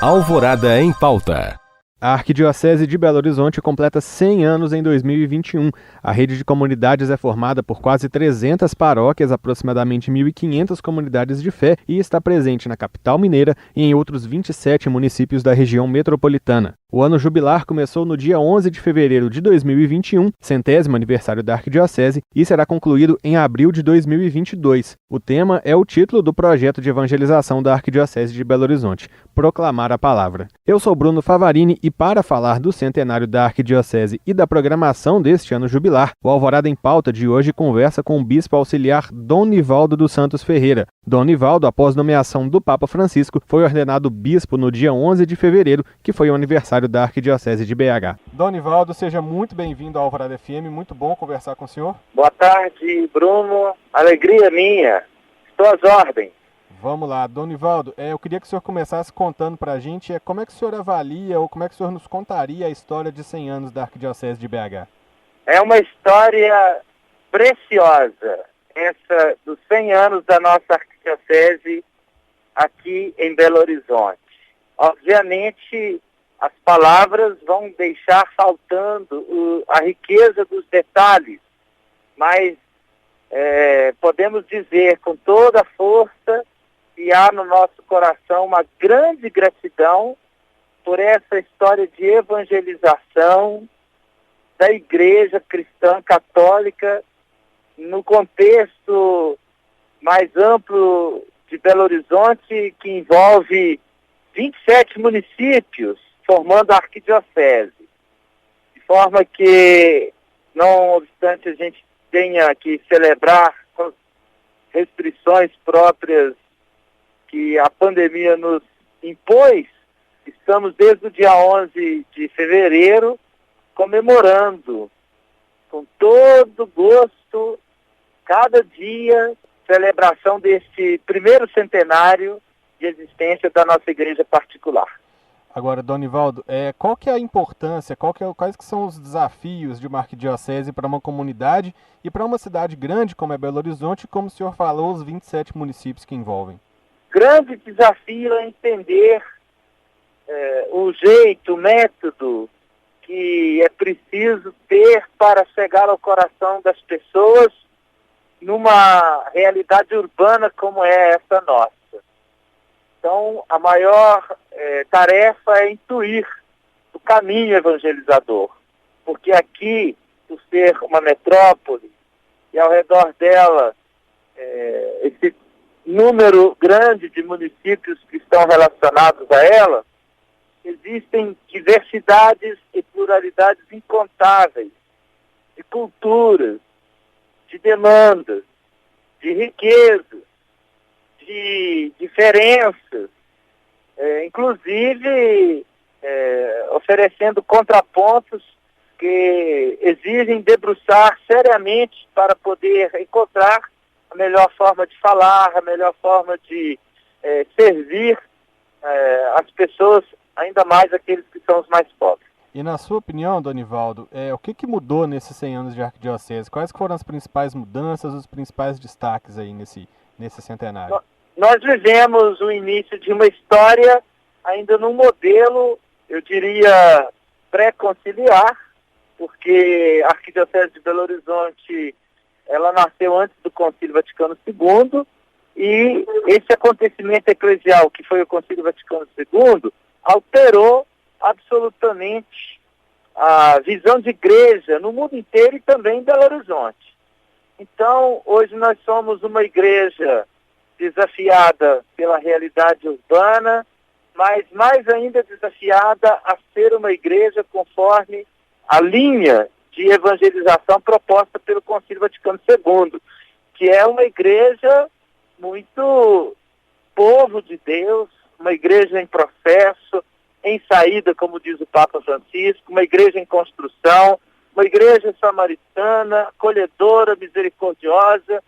Alvorada em Pauta. A Arquidiocese de Belo Horizonte completa 100 anos em 2021. A rede de comunidades é formada por quase 300 paróquias, aproximadamente 1.500 comunidades de fé e está presente na capital mineira e em outros 27 municípios da região metropolitana. O ano jubilar começou no dia 11 de fevereiro de 2021, 100º aniversário da Arquidiocese, e será concluído em abril de 2022. O tema é o título do projeto de evangelização da Arquidiocese de Belo Horizonte, Proclamar a Palavra. Eu sou Bruno Favarini e para falar do centenário da Arquidiocese e da programação deste ano jubilar, o Alvorada em Pauta de hoje conversa com o bispo auxiliar Dom Nivaldo dos Santos Ferreira. Dom Nivaldo, após nomeação do Papa Francisco, foi ordenado bispo no dia 11 de fevereiro, que foi o aniversário da Arquidiocese de BH. Dom Nivaldo, seja muito bem-vindo ao Alvorada FM, muito bom conversar com o senhor. Boa tarde, Bruno, alegria minha, estou às ordens. Vamos lá, Dom Nivaldo, eu queria que o senhor começasse contando pra gente como é que o senhor avalia ou como é que o senhor nos contaria a história de 100 anos da Arquidiocese de BH. É uma história preciosa, essa dos 100 anos da nossa Arquidiocese aqui em Belo Horizonte. Obviamente, as palavras vão deixar faltando a riqueza dos detalhes, mas podemos dizer com toda a força que há no nosso coração uma grande gratidão por essa história de evangelização da Igreja Cristã Católica no contexto mais amplo de Belo Horizonte, que envolve 27 municípios, formando a Arquidiocese. De forma que, não obstante a gente tenha que celebrar com as restrições próprias que a pandemia nos impôs, estamos desde o dia 11 de fevereiro comemorando com todo gosto, cada dia, celebração deste primeiro centenário de existência da nossa igreja particular. Agora, Dom Nivaldo, qual que é a importância, quais que são os desafios de uma arquidiocese para uma comunidade e para uma cidade grande como é Belo Horizonte, como o senhor falou, os 27 municípios que envolvem? Grande desafio é entender o jeito, o método que é preciso ter para chegar ao coração das pessoas numa realidade urbana como é essa nossa. Então, a maior tarefa é intuir o caminho evangelizador, porque aqui, por ser uma metrópole, e ao redor dela, esse número grande de municípios que estão relacionados a ela, existem diversidades e pluralidades incontáveis de culturas, de demandas, de riquezas, de diferenças, inclusive oferecendo contrapontos que exigem debruçar seriamente para poder encontrar a melhor forma de falar, a melhor forma de servir as pessoas, ainda mais aqueles que são os mais pobres. E na sua opinião, Dom Nivaldo, o que mudou nesses 100 anos de Arquidiocese? Quais foram as principais mudanças, os principais destaques aí nesse centenário? Nós vivemos o início de uma história ainda num modelo, eu diria, pré-conciliar, porque a Arquidiocese de Belo Horizonte, ela nasceu antes do Concílio Vaticano II, e esse acontecimento eclesial, que foi o Concílio Vaticano II, alterou absolutamente a visão de igreja no mundo inteiro e também em Belo Horizonte. Então, hoje nós somos uma igreja desafiada pela realidade urbana, mas mais ainda desafiada a ser uma igreja conforme a linha de evangelização proposta pelo Concílio Vaticano II, que é uma igreja muito povo de Deus, uma igreja em processo, em saída, como diz o Papa Francisco, uma igreja em construção, uma igreja samaritana, acolhedora, misericordiosa.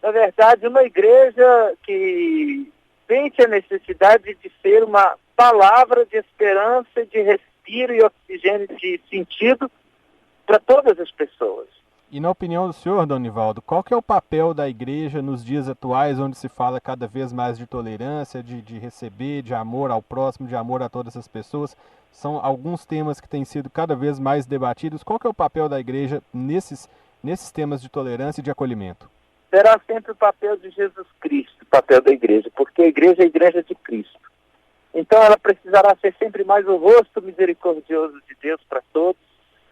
Na verdade, uma igreja que sente a necessidade de ser uma palavra de esperança, de respiro e oxigênio de sentido para todas as pessoas. E na opinião do senhor, Donivaldo, qual que é o papel da igreja nos dias atuais, onde se fala cada vez mais de tolerância, de receber, de amor ao próximo, de amor a todas as pessoas? São alguns temas que têm sido cada vez mais debatidos. Qual que é o papel da igreja nesses temas de tolerância e de acolhimento? Será sempre o papel de Jesus Cristo, o papel da igreja, porque a igreja é a igreja de Cristo. Então ela precisará ser sempre mais o rosto misericordioso de Deus para todos,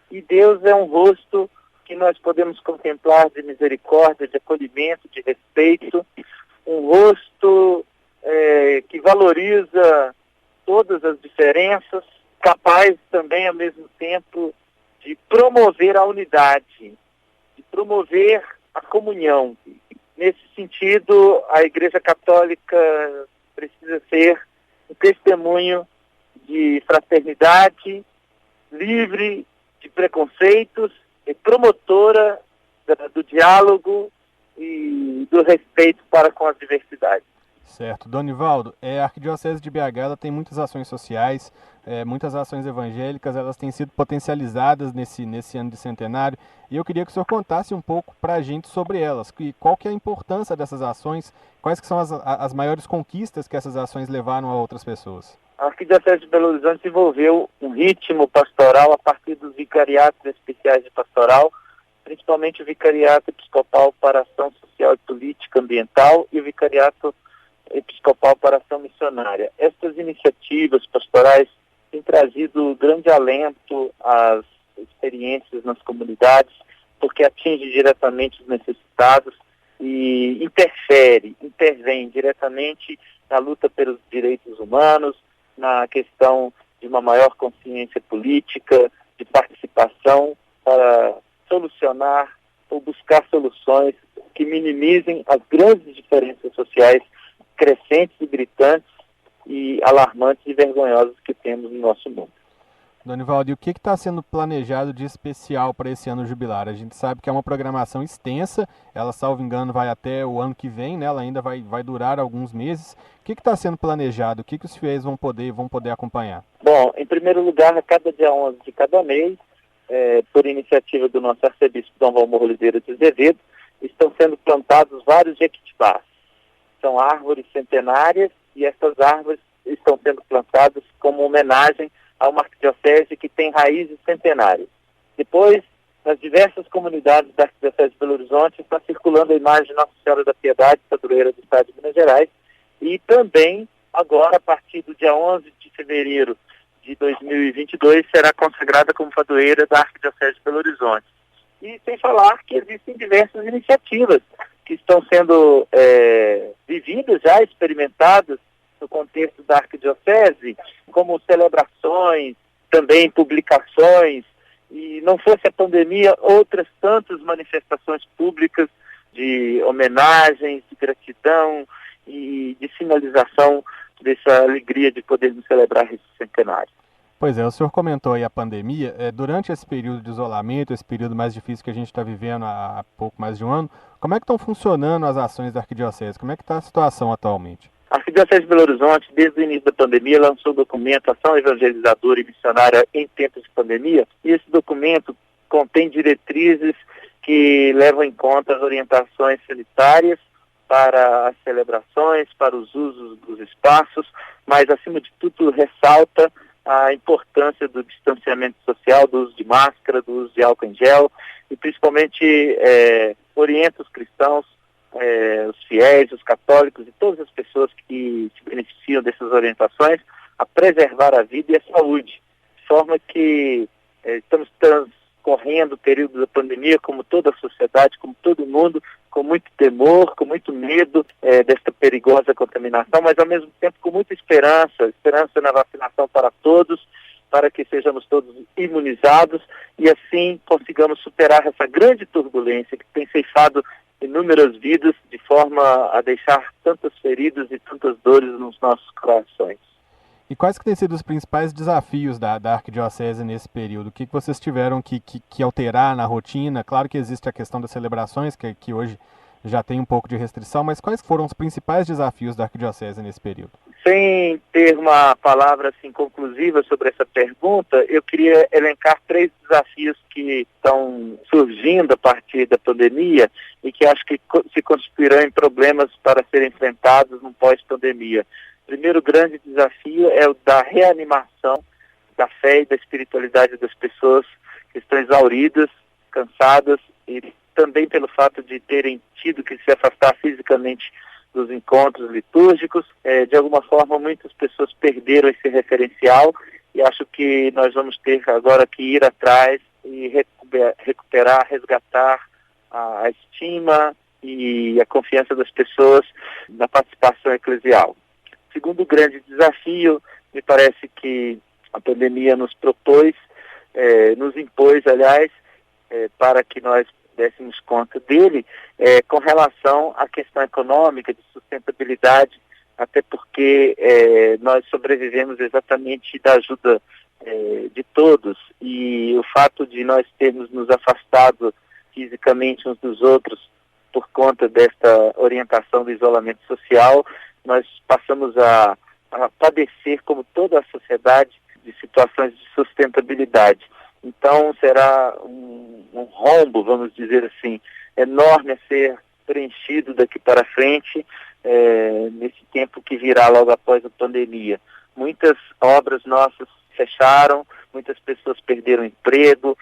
e Deus é um rosto que nós podemos contemplar de misericórdia, de acolhimento, de respeito, um rosto que valoriza todas as diferenças, capaz também, ao mesmo tempo, de promover a unidade, de promover a comunhão. Nesse sentido, a Igreja Católica precisa ser um testemunho de fraternidade, livre de preconceitos, e promotora do diálogo e do respeito para com as diversidades. Certo. Donivaldo, a Arquidiocese de BH ela tem muitas ações sociais, muitas ações evangélicas, elas têm sido potencializadas nesse ano de centenário, e eu queria que o senhor contasse um pouco para a gente sobre elas, qual que é a importância dessas ações, quais que são as maiores conquistas que essas ações levaram a outras pessoas. A Arquidiocese de Belo Horizonte desenvolveu um ritmo pastoral a partir dos vicariatos especiais de pastoral, principalmente o Vicariato Episcopal para Ação Social e Política Ambiental e o Vicariato Episcopal para Ação Missionária. Estas iniciativas pastorais têm trazido grande alento às experiências nas comunidades, porque atinge diretamente os necessitados e intervém diretamente na luta pelos direitos humanos, na questão de uma maior consciência política, de participação para solucionar ou buscar soluções que minimizem as grandes diferenças sociais crescentes e gritantes e alarmantes e vergonhosas que temos no nosso mundo. Donivaldo, e o que está sendo planejado de especial para esse ano jubilar? A gente sabe que é uma programação extensa, ela, salvo engano, vai até o ano que vem, né? Ela ainda vai durar alguns meses. O que está sendo planejado? O que os fiéis vão poder acompanhar? Bom, em primeiro lugar, a cada dia 11 de cada mês, por iniciativa do nosso arcebispo Dom Valmor Oliveira de Azevedo, estão sendo plantados vários jequitibás. São árvores centenárias e essas árvores estão sendo plantadas como homenagem a uma arquidiocese que tem raízes centenárias. Depois, nas diversas comunidades da Arquidiocese de Belo Horizonte, está circulando a imagem de Nossa Senhora da Piedade, padroeira do Estado de Minas Gerais, e também, agora, a partir do dia 11 de fevereiro de 2022, será consagrada como padroeira da Arquidiocese de Belo Horizonte. E sem falar que existem diversas iniciativas que estão sendo vividas, já experimentadas, no contexto da Arquidiocese, como celebrações, também publicações, e não fosse a pandemia, outras tantas manifestações públicas de homenagens, de gratidão e de sinalização dessa alegria de podermos celebrar esse centenário. Pois é, o senhor comentou aí a pandemia. Durante esse período de isolamento, esse período mais difícil que a gente está vivendo há pouco mais de um ano, como é que estão funcionando as ações da Arquidiocese? Como é que está a situação atualmente? A Arquidiocese de Belo Horizonte, desde o início da pandemia, lançou o documento Ação Evangelizadora e Missionária em Tempos de Pandemia, e esse documento contém diretrizes que levam em conta as orientações sanitárias para as celebrações, para os usos dos espaços, mas, acima de tudo, ressalta a importância do distanciamento social, do uso de máscara, do uso de álcool em gel, e principalmente orienta os cristãos, os fiéis, os católicos e todas as pessoas que se beneficiam dessas orientações a preservar a vida e a saúde, de forma que estamos transcorrendo o período da pandemia, como toda a sociedade, como todo mundo, com muito temor, com muito medo desta perigosa contaminação, mas ao mesmo tempo com muita esperança na vacinação para todos, para que sejamos todos imunizados e assim consigamos superar essa grande turbulência que tem ceifado inúmeras vidas de forma a deixar tantas feridas e tantas dores nos nossos corações. E quais que têm sido os principais desafios da Arquidiocese nesse período? O que vocês tiveram que alterar na rotina? Claro que existe a questão das celebrações, que hoje já tem um pouco de restrição, mas quais foram os principais desafios da Arquidiocese nesse período? Sem ter uma palavra assim conclusiva sobre essa pergunta, eu queria elencar 3 desafios que estão surgindo a partir da pandemia e que acho que se constituirão em problemas para serem enfrentados no pós-pandemia. O primeiro grande desafio é o da reanimação da fé e da espiritualidade das pessoas que estão exauridas, cansadas e também pelo fato de terem tido que se afastar fisicamente dos encontros litúrgicos. De alguma forma, muitas pessoas perderam esse referencial e acho que nós vamos ter agora que ir atrás e recuperar, resgatar a estima e a confiança das pessoas na participação eclesial. Segundo grande desafio, me parece que a pandemia nos impôs, aliás, para que nós dessemos conta dele, com relação à questão econômica, de sustentabilidade, até porque nós sobrevivemos exatamente da ajuda de todos, e o fato de nós termos nos afastado fisicamente uns dos outros por conta desta orientação do isolamento social, nós passamos a padecer, como toda a sociedade, de situações de sustentabilidade. Então será um rombo, vamos dizer assim, enorme a ser preenchido daqui para frente, nesse tempo que virá logo após a pandemia. Muitas obras nossas fecharam, muitas pessoas perderam emprego,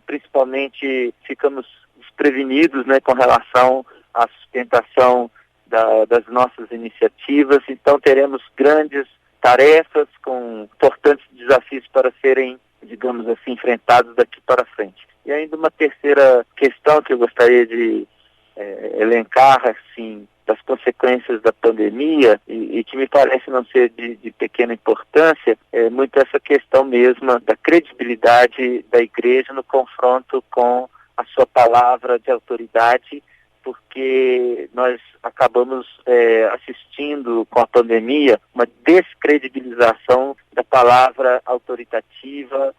principalmente ficamos desprevenidos, né, com relação à sustentação das nossas iniciativas. Então teremos grandes tarefas com importantes desafios para serem, digamos assim, enfrentados daqui para frente. E ainda uma terceira questão que eu gostaria de elencar, assim, das consequências da pandemia e que me parece não ser de pequena importância, é muito essa questão mesma da credibilidade da Igreja no confronto com a sua palavra de autoridade, porque nós acabamos assistindo com a pandemia uma descredibilização da palavra autoritativa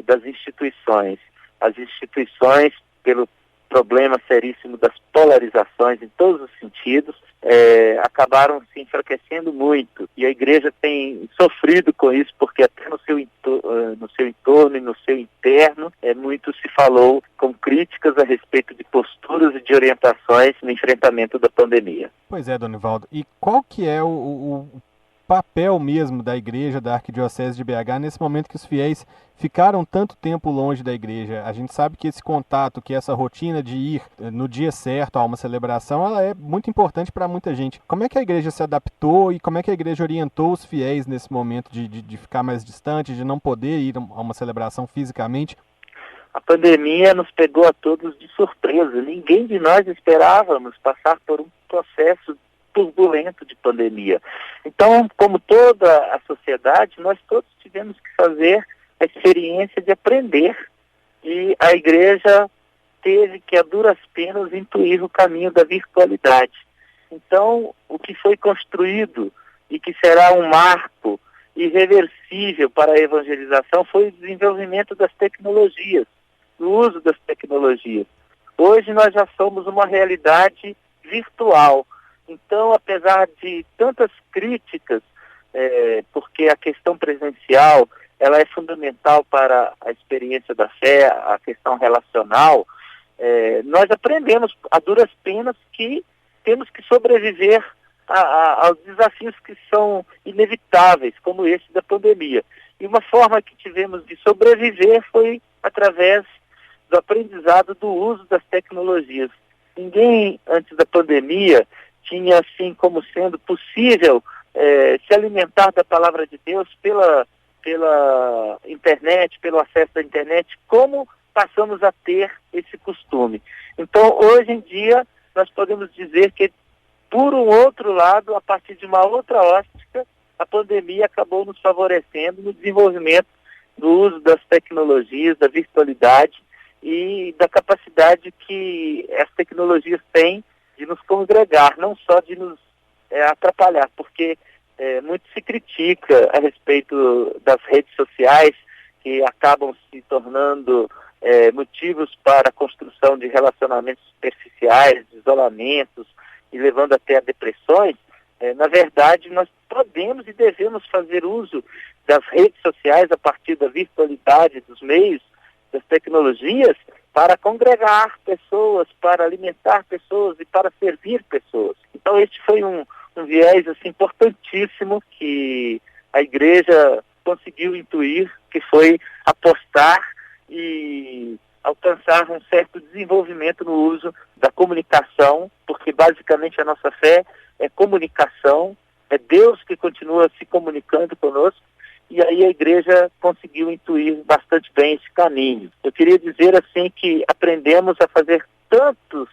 das instituições. As instituições, pelo problema seríssimo das polarizações em todos os sentidos, acabaram se enfraquecendo muito. E a Igreja tem sofrido com isso, porque até no seu entorno e no seu interno, muito se falou com críticas a respeito de posturas e de orientações no enfrentamento da pandemia. Pois é, Donivaldo. E qual que é o papel mesmo da Igreja, da Arquidiocese de BH, nesse momento que os fiéis ficaram tanto tempo longe da Igreja? A gente sabe que esse contato, que essa rotina de ir no dia certo a uma celebração, ela é muito importante para muita gente. Como é que a Igreja se adaptou e como é que a Igreja orientou os fiéis nesse momento de ficar mais distante, de não poder ir a uma celebração fisicamente? A pandemia nos pegou a todos de surpresa. Ninguém de nós esperávamos passar por um processo turbulento de pandemia. Então, como toda a sociedade, nós todos tivemos que fazer a experiência de aprender. E a Igreja teve que, a duras penas, intuir o caminho da virtualidade. Então, o que foi construído e que será um marco irreversível para a evangelização foi o desenvolvimento das tecnologias, o uso das tecnologias. Hoje nós já somos uma realidade virtual. Então, apesar de tantas críticas, porque a questão presencial ela é fundamental para a experiência da fé, a questão relacional, nós aprendemos a duras penas que temos que sobreviver aos desafios que são inevitáveis, como esse da pandemia. E uma forma que tivemos de sobreviver foi através do aprendizado do uso das tecnologias. Ninguém, antes da pandemia, tinha assim como sendo possível se alimentar da palavra de Deus pela internet, pelo acesso à internet, como passamos a ter esse costume. Então, hoje em dia, nós podemos dizer que, por um outro lado, a partir de uma outra ótica, a pandemia acabou nos favorecendo no desenvolvimento do uso das tecnologias, da virtualidade e da capacidade que as tecnologias têm de nos congregar, não só de nos atrapalhar, porque muito se critica a respeito das redes sociais, que acabam se tornando motivos para a construção de relacionamentos superficiais, de isolamentos, e levando até a depressões. Na verdade, nós podemos e devemos fazer uso das redes sociais a partir da virtualidade, dos meios, das tecnologias, para congregar pessoas, para alimentar pessoas e para servir pessoas. Então este foi um viés assim, importantíssimo que a igreja conseguiu intuir, que foi apostar e alcançar um certo desenvolvimento no uso da comunicação, porque basicamente a nossa fé é comunicação, é Deus que continua se comunicando conosco, e aí a igreja conseguiu intuir bastante bem esse caminho. Eu queria dizer assim que aprendemos a fazer tantos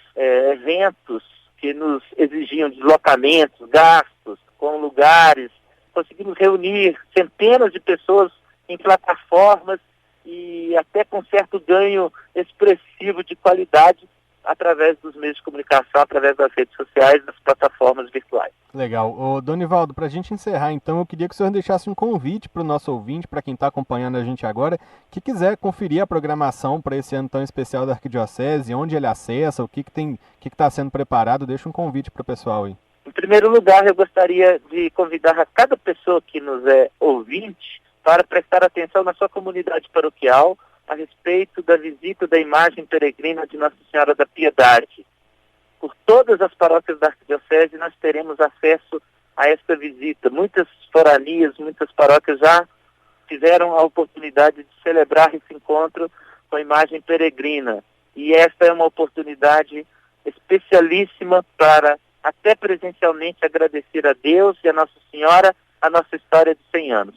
eventos que nos exigiam deslocamentos, gastos com lugares, conseguimos reunir centenas de pessoas em plataformas e até com certo ganho expressivo de qualidade através dos meios de comunicação, através das redes sociais, das plataformas virtuais. Legal. Ô, Donivaldo, para a gente encerrar, então, eu queria que o senhor deixasse um convite para o nosso ouvinte, para quem está acompanhando a gente agora, que quiser conferir a programação para esse ano tão especial da Arquidiocese, onde ele acessa, o que está sendo preparado, deixa um convite para o pessoal aí. Em primeiro lugar, eu gostaria de convidar a cada pessoa que nos é ouvinte para prestar atenção na sua comunidade paroquial a respeito da visita da imagem peregrina de Nossa Senhora da Piedade. Por todas as paróquias da Arquidiocese nós teremos acesso a esta visita. Muitas foranias, muitas paróquias já tiveram a oportunidade de celebrar esse encontro com a imagem peregrina. E esta é uma oportunidade especialíssima para, até presencialmente, agradecer a Deus e a Nossa Senhora a nossa história de 100 anos.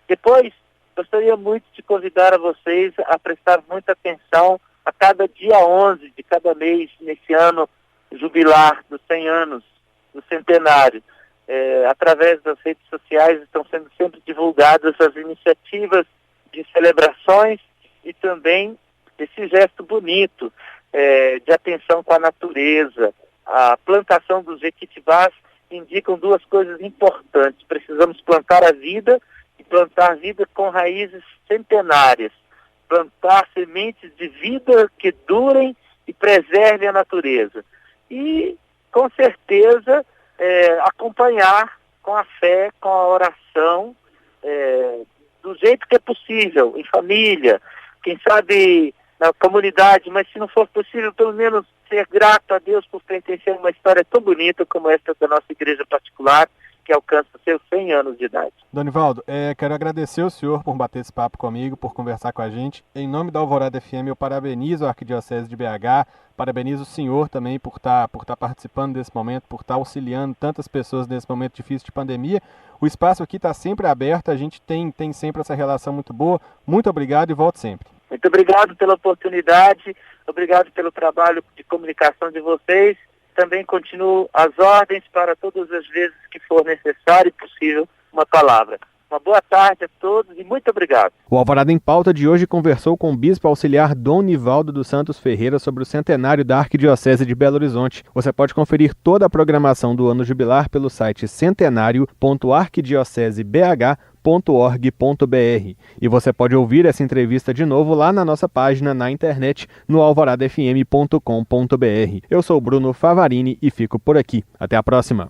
Depois, gostaria muito de convidar a vocês a prestar muita atenção a cada dia 11 de cada mês, nesse ano jubilar dos 100 anos, no centenário. Através das redes sociais estão sendo sempre divulgadas as iniciativas de celebrações e também esse gesto bonito de atenção com a natureza. A plantação dos jequitibás indicam duas coisas importantes. Precisamos plantar a vida e plantar a vida com raízes centenárias. Plantar sementes de vida que durem e preservem a natureza. E, com certeza, acompanhar com a fé, com a oração, do jeito que é possível, em família, quem sabe na comunidade, mas se não for possível, pelo menos ser grato a Deus por pertencer a uma história tão bonita como esta da nossa igreja particular, que alcança seus 100 anos de idade. Donivaldo, quero agradecer o senhor por bater esse papo comigo, por conversar com a gente. Em nome da Alvorada FM, eu parabenizo a Arquidiocese de BH, parabenizo o senhor também por estar participando desse momento, por estar auxiliando tantas pessoas nesse momento difícil de pandemia. O espaço aqui está sempre aberto, a gente tem sempre essa relação muito boa. Muito obrigado e volte sempre. Muito obrigado pela oportunidade, obrigado pelo trabalho de comunicação de vocês. Também continuo as ordens para todas as vezes que for necessário e possível uma palavra. Uma boa tarde a todos e muito obrigado. O Alvorada em Pauta de hoje conversou com o bispo auxiliar Dom Nivaldo dos Santos Ferreira sobre o centenário da Arquidiocese de Belo Horizonte. Você pode conferir toda a programação do ano jubilar pelo site centenario.arquidiocesebh.org.br. E você pode ouvir essa entrevista de novo lá na nossa página na internet no alvoradafm.com.br. Eu sou Bruno Favarini e fico por aqui. Até a próxima.